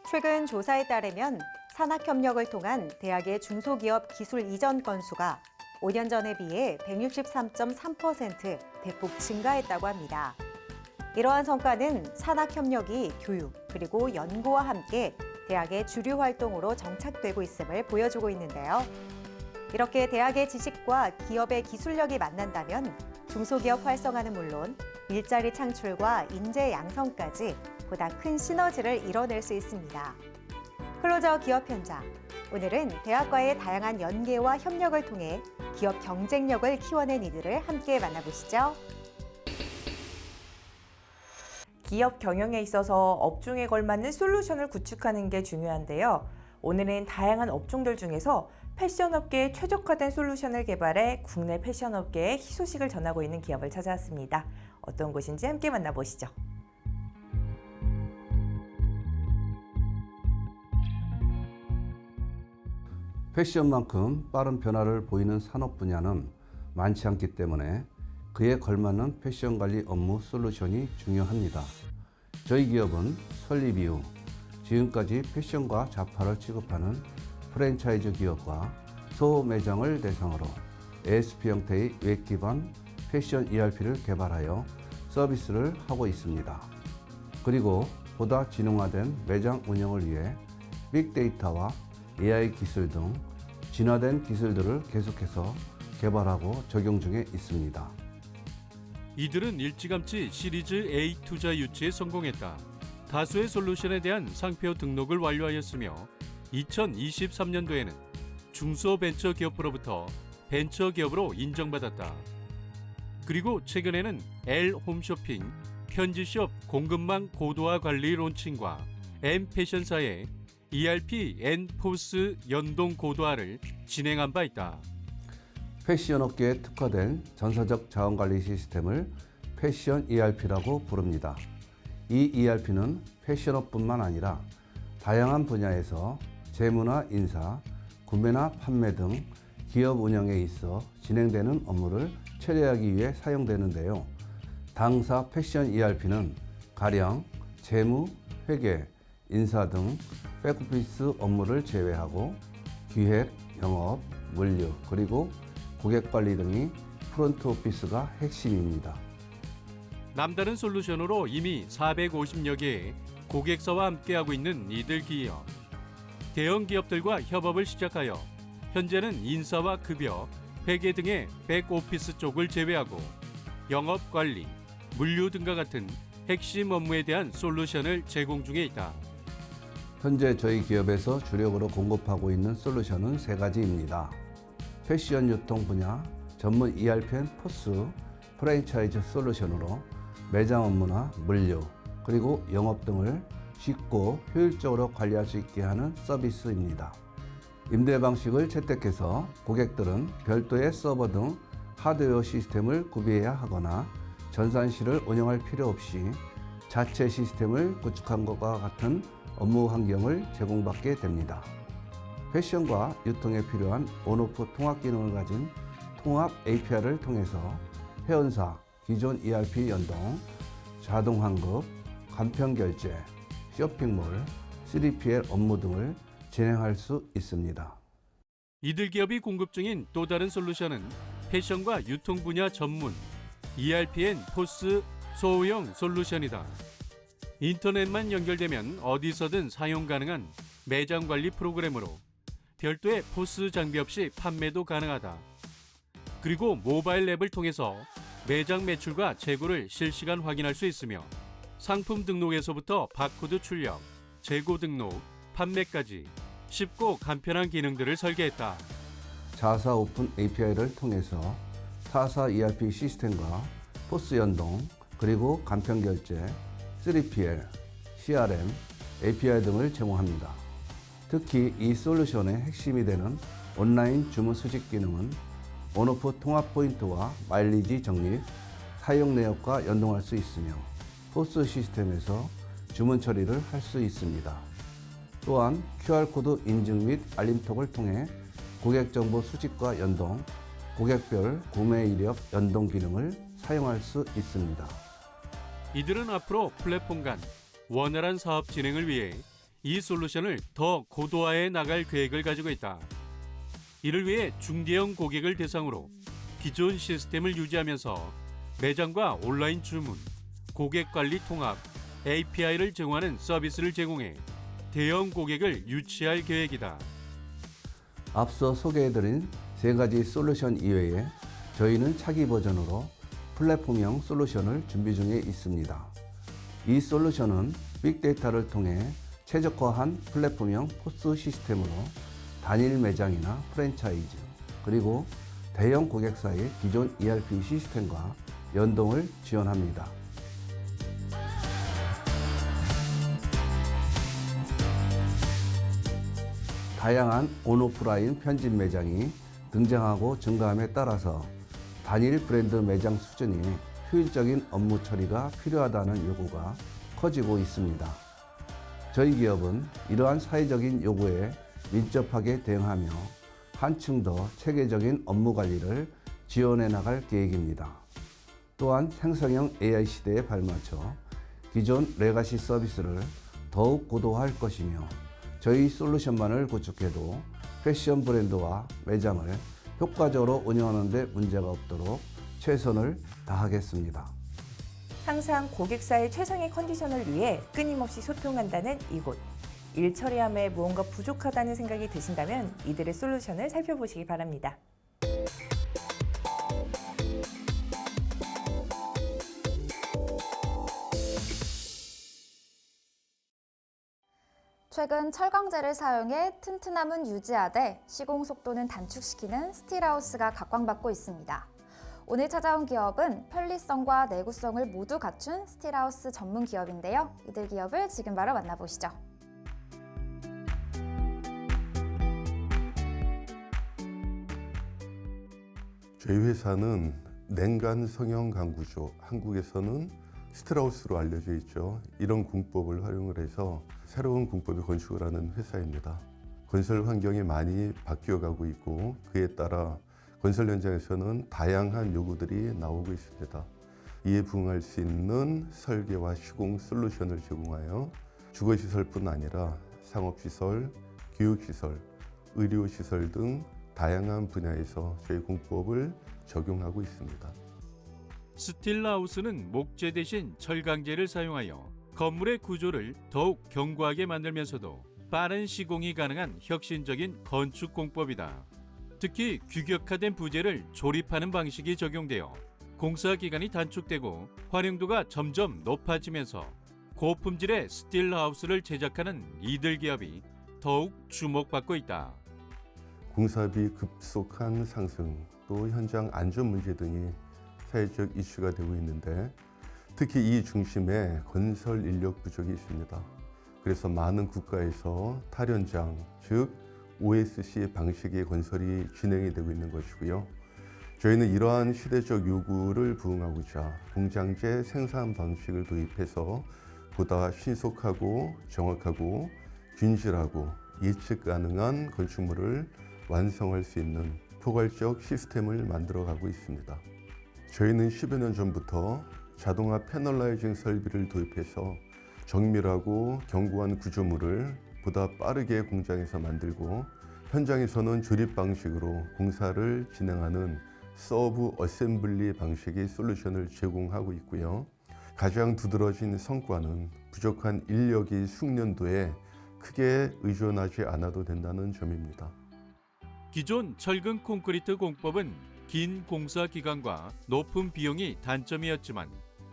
최근 조사에 따르면 산학협력을 통한 대학의 중소기업 기술 이전 건수가 5년 전에 비해 163.3% 대폭 증가했다고 합니다. 이러한 성과는 산학협력이 교육 그리고 연구와 함께 대학의 주류 활동으로 정착되고 있음을 보여주고 있는데요. 이렇게 대학의 지식과 기업의 기술력이 만난다면 중소기업 활성화는 물론 일자리 창출과 인재 양성까지 보다 큰 시너지를 이뤄낼 수 있습니다. 클로저 기업 현장. 오늘은 대학과의 다양한 연계와 협력을 통해 기업 경쟁력을 키워낸 이들을 함께 만나보시죠. 기업 경영에 있어서 업종에 걸맞는 솔루션을 구축하는 게 중요한데요. 오늘은 다양한 업종들 중에서 패션업계에 최적화된 솔루션을 개발해 국내 패션업계에 희소식을 전하고 있는 기업을 찾아왔습니다. 어떤 곳인지 함께 만나보시죠. 패션만큼 빠른 변화를 보이는 산업 분야는 많지 않기 때문에 그에 걸맞는 패션 관리 업무 솔루션이 중요합니다. 저희 기업은 설립 이후 지금까지 패션과 잡화를 취급하는 프랜차이즈 기업과 소매장을 대상으로 ASP 형태의 웹 기반 패션 ERP를 개발하여 서비스를 하고 있습니다. 그리고 보다 지능화된 매장 운영을 위해 빅데이터와 AI 기술 등 진화된 기술들을 계속해서 개발하고 적용 중에 있습니다. 이들은 일찌감치 시리즈 A 투자 유치에 성공했다. 다수의 솔루션에 대한 상표 등록을 완료하였으며 2023년도에는 중소벤처기업으로부터 벤처기업으로 인정받았다. 그리고 최근에는 L 홈쇼핑, 편지숍 공급망 고도화 관리 론칭과 M 패션사의 ERP N 포스 연동 고도화를 진행한 바 있다. 패션 업계에 특화된 전사적 자원관리 시스템을 패션 ERP라고 부릅니다. 이 ERP는 패션업뿐만 아니라 다양한 분야에서 재무나 인사, 구매나 판매 등 기업 운영에 있어 진행되는 업무를 처리하기 위해 사용되는데요. 당사 패션 ERP는 가령 재무, 회계, 인사 등 백오피스 업무를 제외하고 기획, 영업, 물류, 그리고 고객관리 등이 프론트 오피스가 핵심입니다. 남다른 솔루션으로 이미 450여 개의 고객사와 함께하고 있는 이들 기업. 대형 기업들과 협업을 시작하여 현재는 인사와 급여, 회계 등의 백오피스 쪽을 제외하고 영업 관리, 물류 등과 같은 핵심 업무에 대한 솔루션을 제공 중에 있다. 현재 저희 기업에서 주력으로 공급하고 있는 솔루션은 3가지입니다. 패션 유통 분야 전문 ERP 앤 포스 프랜차이즈 솔루션으로 매장 업무나 물류 그리고 영업 등을 쉽고 효율적으로 관리할 수 있게 하는 서비스입니다. 임대 방식을 채택해서 고객들은 별도의 서버 등 하드웨어 시스템을 구비해야 하거나 전산실을 운영할 필요 없이 자체 시스템을 구축한 것과 같은 업무 환경을 제공받게 됩니다. 패션과 유통에 필요한 온오프 통합 기능을 가진 통합 API를 통해서 회원사, 기존 ERP 연동, 자동 환급, 간편 결제, 쇼핑몰, 3PL 업무 등을 진행할 수 있습니다. 이들 기업이 공급 중인 또 다른 솔루션은 패션과 유통 분야 전문 ERPN 포스 소호형 솔루션이다. 인터넷만 연결되면 어디서든 사용 가능한 매장 관리 프로그램으로 별도의 포스 장비 없이 판매도 가능하다. 그리고 모바일 앱을 통해서 매장 매출과 재고를 실시간 확인할 수 있으며 상품 등록에서부터 바코드 출력, 재고 등록, 판매까지 쉽고 간편한 기능들을 설계했다. 자사 오픈 API를 통해서 타사 ERP 시스템과 포스 연동, 그리고 간편 결제, 3PL, CRM, API 등을 제공합니다. 특히 이 솔루션의 핵심이 되는 온라인 주문 수집 기능은 온오프 통합 포인트와 마일리지 적립, 사용 내역과 연동할 수 있으며 포스 시스템에서 주문 처리를 할 수 있습니다. 또한 QR코드 인증 및 알림톡을 통해 고객 정보 수집과 연동, 고객별 구매 이력 연동 기능을 사용할 수 있습니다. 이들은 앞으로 플랫폼 간 원활한 사업 진행을 위해 이 솔루션을 더 고도화해 나갈 계획을 가지고 있다. 이를 위해 중대형 고객을 대상으로 기존 시스템을 유지하면서 매장과 온라인 주문, 고객 관리 통합, API를 제공하는 서비스를 제공해 대형 고객을 유치할 계획이다. 앞서 소개해드린 세 가지 솔루션 이외에 저희는 차기 버전으로 플랫폼형 솔루션을 준비 중에 있습니다. 이 솔루션은 빅데이터를 통해 최적화한 플랫폼형 POS 시스템으로 단일 매장이나 프랜차이즈, 그리고 대형 고객사의 기존 ERP 시스템과 연동을 지원합니다. 다양한 온오프라인 편집 매장이 등장하고 증가함에 따라서 단일 브랜드 매장 수준이 효율적인 업무 처리가 필요하다는 요구가 커지고 있습니다. 저희 기업은 이러한 사회적인 요구에 민첩하게 대응하며 한층 더 체계적인 업무 관리를 지원해 나갈 계획입니다. 또한 생성형 AI 시대에 발맞춰 기존 레가시 서비스를 더욱 고도화할 것이며 저희 솔루션만을 구축해도 패션 브랜드와 매장을 효과적으로 운영하는 데 문제가 없도록 최선을 다하겠습니다. 항상 고객사의 최상의 컨디션을 위해 끊임없이 소통한다는 이곳. 일 처리함에 무언가 부족하다는 생각이 드신다면 이들의 솔루션을 살펴보시기 바랍니다. 최근 철강제를 사용해 튼튼함은 유지하되 시공 속도는 단축시키는 스틸하우스가 각광받고 있습니다. 오늘 찾아온 기업은 편리성과 내구성을 모두 갖춘 스틸하우스 전문 기업인데요. 이들 기업을 지금 바로 만나보시죠. 저희 회사는 냉간 성형 강구조, 한국에서는 스틸하우스로 알려져 있죠. 이런 공법을 활용을 해서 새로운 공법의 건축을 하는 회사입니다. 건설 환경이 많이 바뀌어가고 있고 그에 따라 건설 현장에서는 다양한 요구들이 나오고 있습니다. 이에 부응할 수 있는 설계와 시공 솔루션을 제공하여 주거시설뿐 아니라 상업시설, 교육시설, 의료시설 등 다양한 분야에서 저희 공법을 적용하고 있습니다. 스틸하우스는 목재 대신 철강재를 사용하여 건물의 구조를 더욱 견고하게 만들면서도 빠른 시공이 가능한 혁신적인 건축 공법이다. 특히 규격화된 부재를 조립하는 방식이 적용되어 공사 기간이 단축되고 활용도가 점점 높아지면서 고품질의 스틸하우스를 제작하는 이들 기업이 더욱 주목받고 있다. 공사비 급속한 상승, 또 현장 안전 문제 등이 사회적 이슈가 되고 있는데 특히 이 중심에 건설 인력 부족이 있습니다. 그래서 많은 국가에서 탈현장, 즉 OSC 방식의 건설이 진행이 되고 있는 것이고요. 저희는 이러한 시대적 요구를 부응하고자 공장제 생산 방식을 도입해서 보다 신속하고 정확하고 균질하고 예측 가능한 건축물을 완성할 수 있는 포괄적 시스템을 만들어가고 있습니다. 저희는 10여 년 전부터 자동화 패널라이징 설비를 도입해서 정밀하고 견고한 구조물을 보다 빠르게 공장에서 만들고 현장에서는 조립 방식으로 공사를 진행하는 서브 어셈블리 방식의 솔루션을 제공하고 있고요. 가장 두드러진 성과는 부족한 인력의 숙련도에 크게 의존하지 않아도 된다는 점입니다. 기존 철근 콘크리트 공법은 긴 공사 기간과 높은 비용이 단점이었지만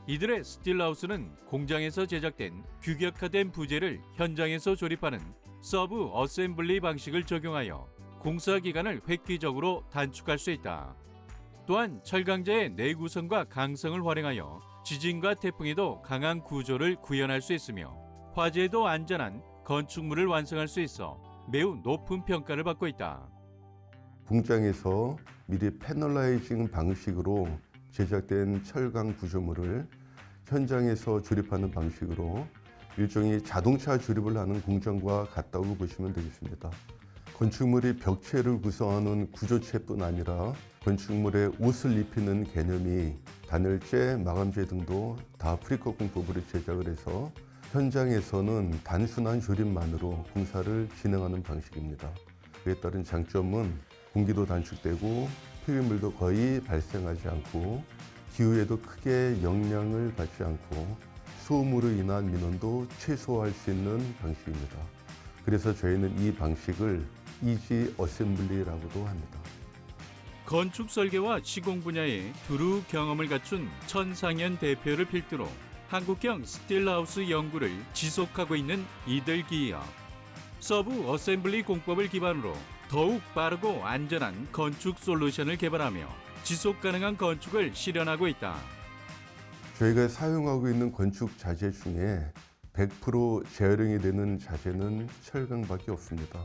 이들의 스틸하우스는 공장에서 제작된 규격화된 부재를 현장에서 조립하는 서브 어셈블리 방식을 적용하여 공사 기간을 획기적으로 단축할 수 있다. 또한 철강제의 내구성과 강성을 활용하여 지진과 태풍에도 강한 구조를 구현할 수 있으며 화재에도 안전한 건축물을 완성할 수 있어 매우 높은 평가를 받고 있다. 공장에서 미리 패널라이징 방식으로 제작된 철강 구조물을 현장에서 조립하는 방식으로 일종의 자동차 조립을 하는 공장과 같다고 보시면 되겠습니다. 건축물이 벽체를 구성하는 구조체뿐 아니라 건축물에 옷을 입히는 개념이 단열재, 마감재 등도 다 프리컷 공법으로 제작을 해서 현장에서는 단순한 조립만으로 공사를 진행하는 방식입니다. 그에 따른 장점은 공기도 단축되고 폐기물도 거의 발생하지 않고 기후에도 크게 영향을 받지 않고 소음으로 인한 민원도 최소화할 수 있는 방식입니다. 그래서 저희는 이 방식을 이지 어셈블리라고도 합니다. 건축 설계와 시공 분야에 두루 경험을 갖춘 천상현 대표를 필두로 한국형 스틸하우스 연구를 지속하고 있는 이들 기업. 서브 어셈블리 공법을 기반으로 더욱 빠르고 안전한 건축 솔루션을 개발하며 지속 가능한 건축을 실현하고 있다. 저희가 사용하고 있는 건축 자재 중에 100% 재활용이 되는 자재는 철강밖에 없습니다.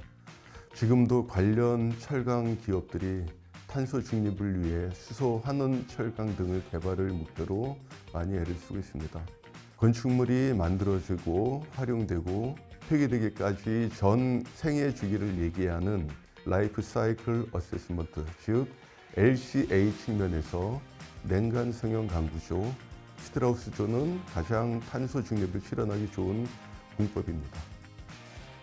지금도 관련 철강 기업들이 탄소 중립을 위해 수소 환원 철강 등을 개발을 목표로 많이 애를 쓰고 있습니다. 건축물이 만들어지고 활용되고 폐기되기까지 전 생애 주기를 얘기하는 라이프 사이클 어세스먼트, 즉 LCA 측면에서 냉간 성형 강구조, 스틸하우스조는 가장 탄소 중립을 실현하기 좋은 공법입니다.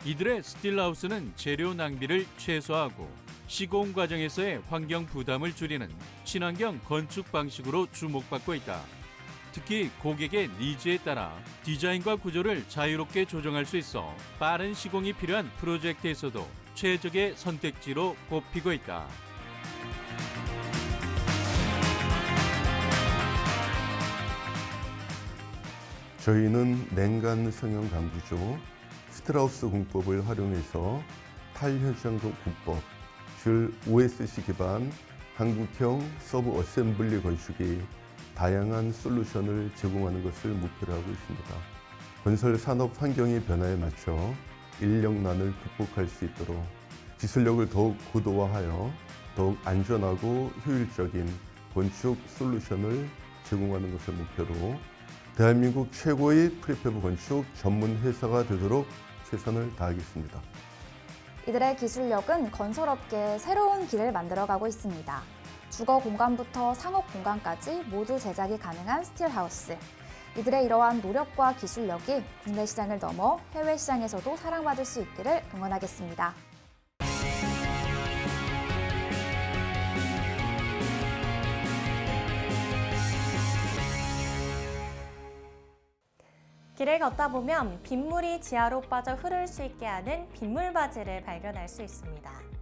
이들의 스틸하우스는 재료 낭비를 최소화하고 시공 과정에서의 환경 부담을 줄이는 친환경 건축 방식으로 주목받고 있다. 특히 고객의 니즈에 따라 디자인과 구조를 자유롭게 조정할 수 있어 빠른 시공이 필요한 프로젝트에서도 최적의 선택지로 꼽히고 있다. 저희는 냉간 성형 강구조, 스틸하우스 공법을 활용해서 탈현상금 공법, 즉 OSC 기반 한국형 서브 어셈블리 건축이 다양한 솔루션을 제공하는 것을 목표로 하고 있습니다. 건설 산업 환경의 변화에 맞춰 인력난을 극복할 수 있도록 기술력을 더욱 고도화하여 더욱 안전하고 효율적인 건축 솔루션을 제공하는 것을 목표로 대한민국 최고의 프리패브 건축 전문 회사가 되도록 최선을 다하겠습니다. 이들의 기술력은 건설업계에 새로운 길을 만들어가고 있습니다. 주거 공간부터 상업 공간까지 모두 제작이 가능한 스틸하우스. 이들의 이러한 노력과 기술력이 국내 시장을 넘어 해외 시장에서도 사랑받을 수 있기를 응원하겠습니다. 길을 걷다 보면 빗물이 지하로 빠져 흐를 수 있게 하는 빗물바지를 발견할 수 있습니다.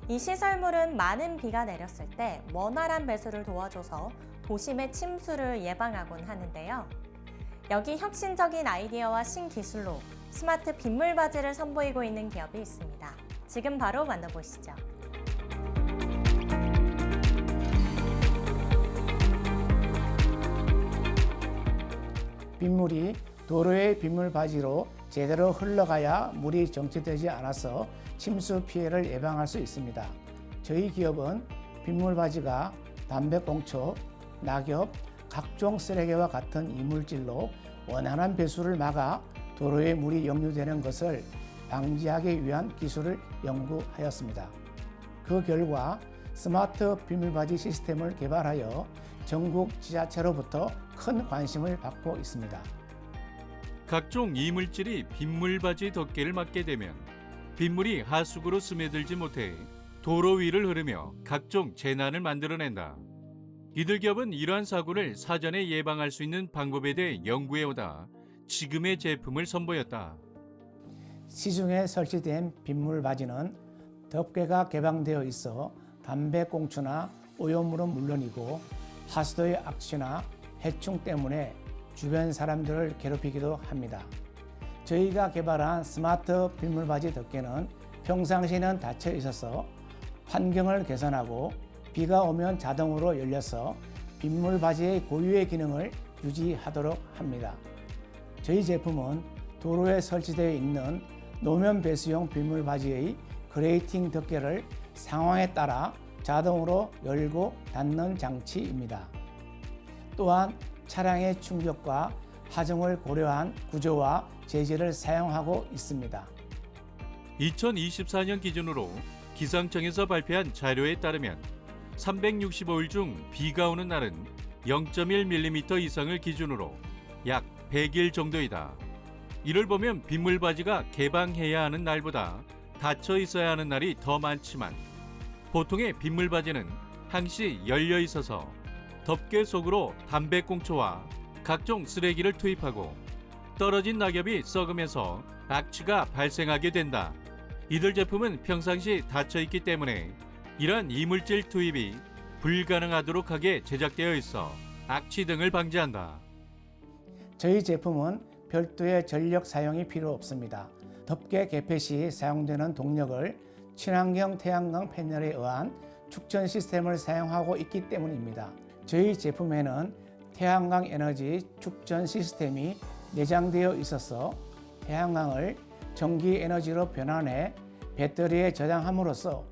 이 시설물은 많은 비가 내렸을 때 원활한 배수를 도와줘서 도심의 침수를 예방하곤 하는데요. 여기 혁신적인 아이디어와 신기술로 스마트 빗물바지를 선보이고 있는 기업이 있습니다. 지금 바로 만나보시죠. 빗물이 도로의 빗물바지로 제대로 흘러가야 물이 정체되지 않아서 침수 피해를 예방할 수 있습니다. 저희 기업은 빗물바지가 담배꽁초, 낙엽, 각종 쓰레기와 같은 이물질로 원활한 배수를 막아 도로에 물이 역류되는 것을 방지하기 위한 기술을 연구하였습니다. 그 결과 스마트 빗물바지 시스템을 개발하여 전국 지자체로부터 큰 관심을 받고 있습니다. 각종 이물질이 빗물바지 덮개를 막게 되면 빗물이 하수구로 스며들지 못해 도로 위를 흐르며 각종 재난을 만들어낸다. 이들 기업은 이러한 사고를 사전에 예방할 수 있는 방법에 대해 연구해오다 지금의 제품을 선보였다. 시중에 설치된 빗물바지는 덮개가 개방되어 있어 담배꽁초나 오염물은 물론이고 하수도의 악취나 해충 때문에 주변 사람들을 괴롭히기도 합니다. 저희가 개발한 스마트 빗물바지 덮개는 평상시에는 닫혀 있어서 환경을 개선하고 비가 오면 자동으로 열려서 빗물바지의 고유의 기능을 유지하도록 합니다. 저희 제품은 도로에 설치되어 있는 노면 배수용 빗물바지의 그레이팅 덮개를 상황에 따라 자동으로 열고 닫는 장치입니다. 또한 차량의 충격과 하중을 고려한 구조와 재질을 사용하고 있습니다. 2024년 기준으로 기상청에서 발표한 자료에 따르면 365일 중 비가 오는 날은 0.1mm 이상을 기준으로 약 100일 정도이다. 이를 보면 빗물 바지가 개방해야 하는 날보다 닫혀 있어야 하는 날이 더 많지만 보통의 빗물 바지는 항시 열려 있어서 덮개 속으로 담배꽁초와 각종 쓰레기를 투입하고 떨어진 낙엽이 썩으면서 악취가 발생하게 된다. 이들 제품은 평상시 닫혀 있기 때문에 이러한 이물질 투입이 불가능하도록 하게 제작되어 있어 악취 등을 방지한다. 저희 제품은 별도의 전력 사용이 필요 없습니다. 덮개 개폐 시 사용되는 동력을 친환경 태양광 패널에 의한 축전 시스템을 사용하고 있기 때문입니다. 저희 제품에는 태양광 에너지 축전 시스템이 내장되어 있어서 태양광을 전기 에너지로 변환해 배터리에 저장함으로써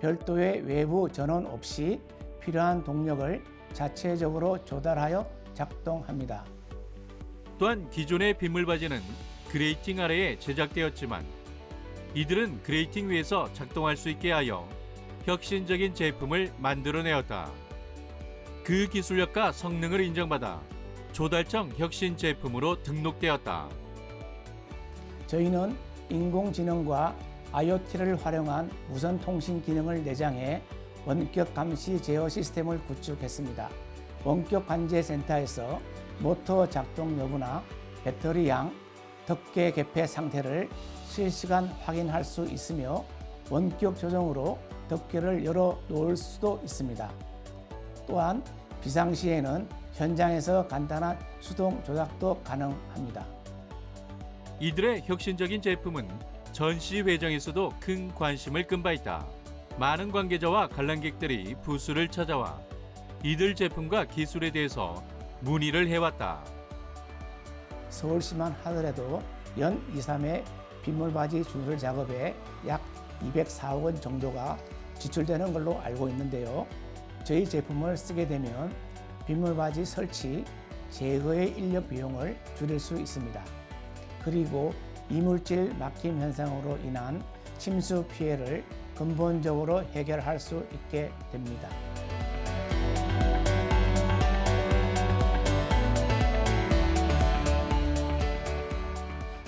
별도의 외부 전원 없이 필요한 동력을 자체적으로 조달하여 작동합니다. 또한 기존의 빗물 바지는 그레이팅 아래에 제작되었지만 이들은 그레이팅 위에서 작동할 수 있게 하여 혁신적인 제품을 만들어내었다. 그 기술력과 성능을 인정받아 조달청 혁신 제품으로 등록되었다. 저희는 인공지능과 IoT를 활용한 무선 통신 기능을 내장해 원격 감시 제어 시스템을 구축했습니다. 원격 관제 센터에서 모터 작동 여부나 배터리 양, 덮개 개폐 상태를 실시간 확인할 수 있으며 원격 조정으로 덮개를 열어 놓을 수도 있습니다. 또한 비상시에는 현장에서 간단한 수동 조작도 가능합니다. 이들의 혁신적인 제품은 전시 회장에서도 큰 관심을 끈 바 있다. 많은 관계자와 관람객들이 부스를 찾아와 이들 제품과 기술에 대해서 문의를 해왔다. 서울시만 하더라도 연 2, 3회 빗물바지 준설 작업에 약 204억 원 정도가 지출되는 걸로 알고 있는데요. 저희 제품을 쓰게 되면 빗물바지 설치, 제거의 인력 비용을 줄일 수 있습니다. 그리고 이물질 막힘 현상으로 인한 침수 피해를 근본적으로 해결할 수 있게 됩니다.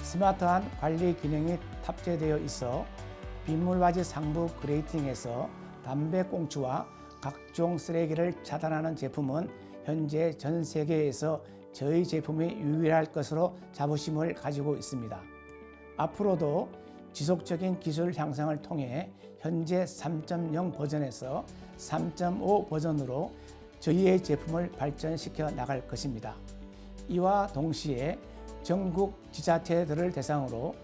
스마트한 관리 기능이 탑재되어 있어 빗물바지 상부 그레이팅에서 담배꽁초와 각종 쓰레기를 차단하는 제품은 현재 전 세계에서 저희 제품이 유일할 것으로 자부심을 가지고 있습니다. 앞으로도 지속적인 기술 향상을 통해 현재 3.0 버전에서 3.5 버전으로 저희의 제품을 발전시켜 나갈 것입니다. 이와 동시에 전국 지자체들을 대상으로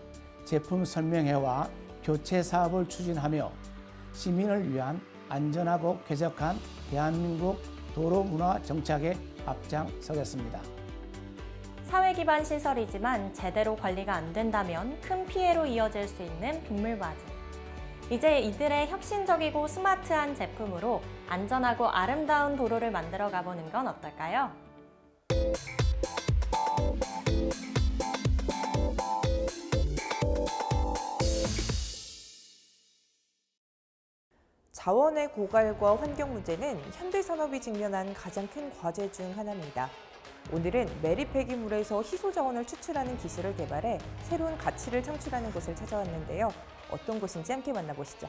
제품 설명회와 교체 사업을 추진하며 시민을 위한 안전하고 쾌적한 대한민국 도로 문화 정착에 앞장서겠습니다. 사회 기반 시설이지만 제대로 관리가 안 된다면 큰 피해로 이어질 수 있는 빗물바지. 이제 이들의 혁신적이고 스마트한 제품으로 안전하고 아름다운 도로를 만들어 가보는 건 어떨까요? 자원의 고갈과 환경 문제는 현대 산업이 직면한 가장 큰 과제 중 하나입니다. 오늘은 메리 폐기물에서 희소 자원을 추출하는 기술을 개발해 새로운 가치를 창출하는 곳을 찾아왔는데요. 어떤 곳인지 함께 만나보시죠.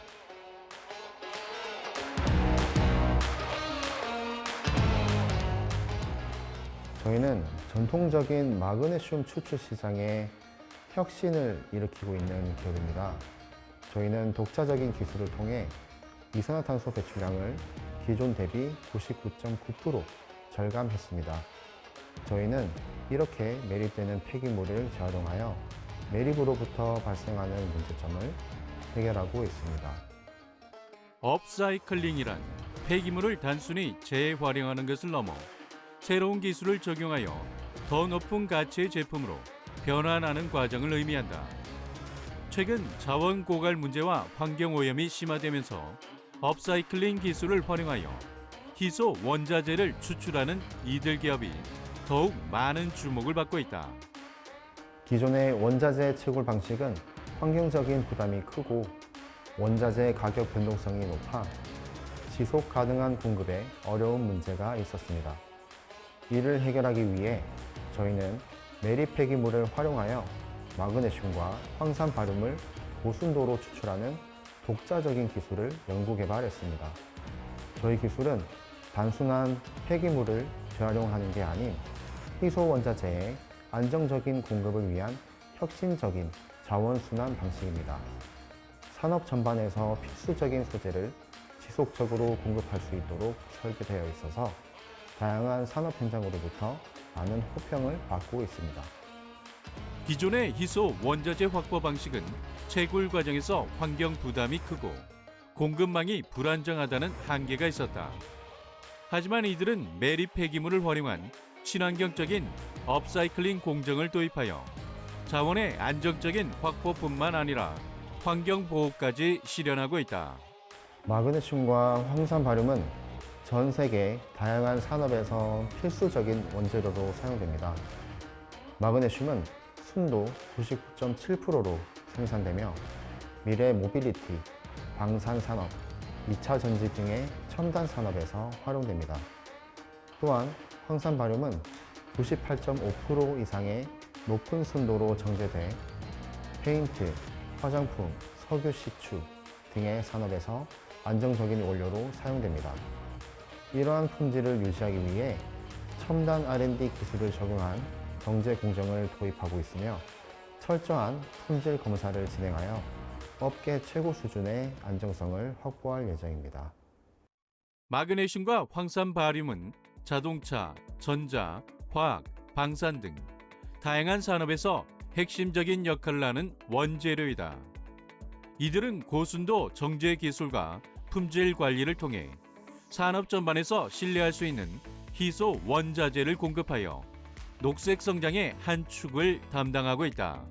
저희는 전통적인 마그네슘 추출 시장에 혁신을 일으키고 있는 기업입니다. 저희는 독자적인 기술을 통해 이산화탄소 배출량을 기존 대비 99.9% 절감했습니다. 저희는 이렇게 매립되는 폐기물을 재활용하여 매립으로부터 발생하는 문제점을 해결하고 있습니다. 업사이클링이란 폐기물을 단순히 재활용하는 것을 넘어 새로운 기술을 적용하여 더 높은 가치의 제품으로 변환하는 과정을 의미한다. 최근 자원 고갈 문제와 환경 오염이 심화되면서 업사이클링 기술을 활용하여 희소 원자재를 추출하는 이들 기업이 더욱 많은 주목을 받고 있다. 기존의 원자재 채굴 방식은 환경적인 부담이 크고 원자재 가격 변동성이 높아 지속 가능한 공급에 어려운 문제가 있었습니다. 이를 해결하기 위해 저희는 매립 폐기물을 활용하여 마그네슘과 황산 바륨을 고순도로 추출하는 독자적인 기술을 연구 개발했습니다. 저희 기술은 단순한 폐기물을 재활용하는 게 아닌 희소 원자재의 안정적인 공급을 위한 혁신적인 자원순환 방식입니다. 산업 전반에서 필수적인 소재를 지속적으로 공급할 수 있도록 설계되어 있어서 다양한 산업 현장으로부터 많은 호평을 받고 있습니다. 기존의 희소 원자재 확보 방식은 채굴 과정에서 환경 부담이 크고 공급망이 불안정하다는 한계가 있었다. 하지만 이들은 매립 폐기물을 활용한 친환경적인 업사이클링 공정을 도입하여 자원의 안정적인 확보뿐만 아니라 환경 보호까지 실현하고 있다. 마그네슘과 황산 바륨은 전 세계 다양한 산업에서 필수적인 원재료로 사용됩니다. 마그네슘은 순도 99.7%로 생산되며 미래 모빌리티, 방산 산업, 2차 전지 등의 첨단 산업에서 활용됩니다. 또한 황산 바륨은 98.5% 이상의 높은 순도로 정제돼 페인트, 화장품, 석유 시추 등의 산업에서 안정적인 원료로 사용됩니다. 이러한 품질을 유지하기 위해 첨단 R&D 기술을 적용한 정제 공정을 도입하고 있으며 철저한 품질 검사를 진행하여 업계 최고 수준의 안정성을 확보할 예정입니다. 마그네슘과 황산 바륨은 자동차, 전자, 화학, 방산 등 다양한 산업에서 핵심적인 역할을 하는 원재료이다. 이들은 고순도 정제 기술과 품질 관리를 통해 산업 전반에서 신뢰할 수 있는 희소 원자재를 공급하여 녹색 성장의 한 축을 담당하고 있다.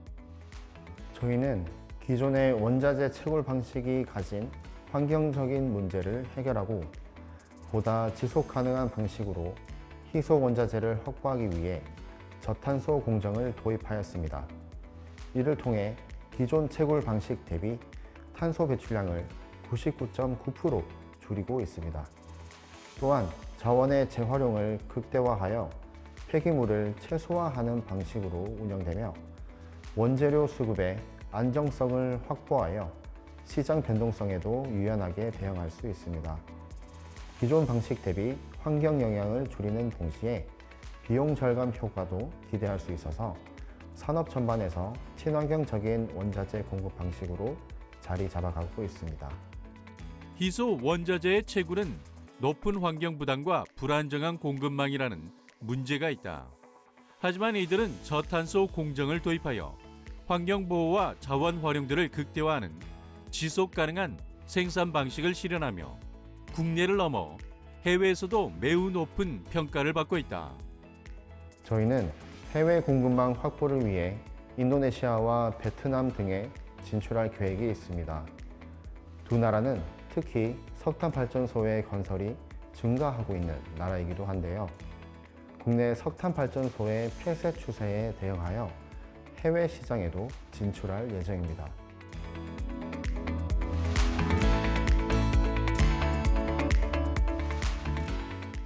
저희는 기존의 원자재 채굴 방식이 가진 환경적인 문제를 해결하고 보다 지속 가능한 방식으로 희소 원자재를 확보하기 위해 저탄소 공정을 도입하였습니다. 이를 통해 기존 채굴 방식 대비 탄소 배출량을 99.9% 줄이고 있습니다. 또한 자원의 재활용을 극대화하여 폐기물을 최소화하는 방식으로 운영되며 원재료 수급의 안정성을 확보하여 시장 변동성에도 유연하게 대응할 수 있습니다. 기존 방식 대비 환경 영향을 줄이는 동시에 비용 절감 효과도 기대할 수 있어서 산업 전반에서 친환경적인 원자재 공급 방식으로 자리 잡아가고 있습니다. 희소 원자재의 채굴은 높은 환경 부담과 불안정한 공급망이라는 문제가 있다. 하지만 이들은 저탄소 공정을 도입하여 환경 보호와 자원 활용 등을 극대화하는 지속 가능한 생산 방식을 실현하며 국내를 넘어 해외에서도 매우 높은 평가를 받고 있다. 저희는 해외 공급망 확보를 위해 인도네시아와 베트남 등에 진출할 계획이 있습니다. 두 나라는 특히 석탄 발전소의 건설이 증가하고 있는 나라이기도 한데요. 국내 석탄 발전소의 폐쇄 추세에 대응하여 해외 시장에도 진출할 예정입니다.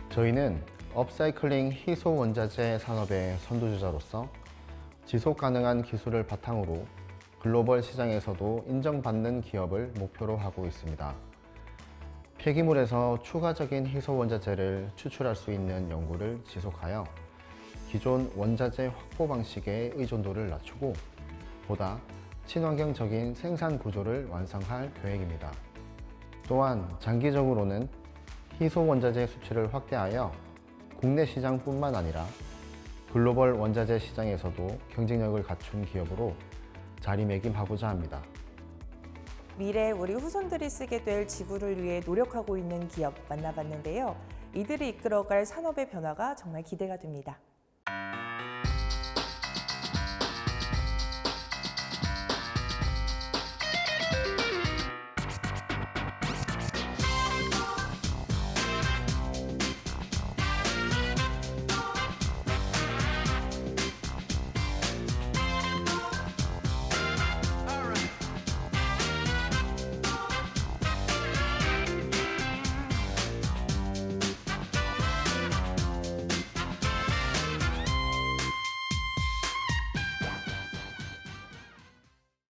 저희는 업사이클링 희소 원자재 산업의 선두주자로서 지속 가능한 기술을 바탕으로 글로벌 시장에서도 인정받는 기업을 목표로 하고 있습니다. 폐기물에서 추가적인 희소 원자재를 추출할 수 있는 연구를 지속하여 기존 원자재 확보 방식의 의존도를 낮추고 보다 친환경적인 생산 구조를 완성할 계획입니다. 또한 장기적으로는 희소 원자재 수출을 확대하여 국내 시장뿐만 아니라 글로벌 원자재 시장에서도 경쟁력을 갖춘 기업으로 자리매김하고자 합니다. 미래 우리 후손들이 쓰게 될 지구를 위해 노력하고 있는 기업 만나봤는데요. 이들이 이끌어갈 산업의 변화가 정말 기대가 됩니다.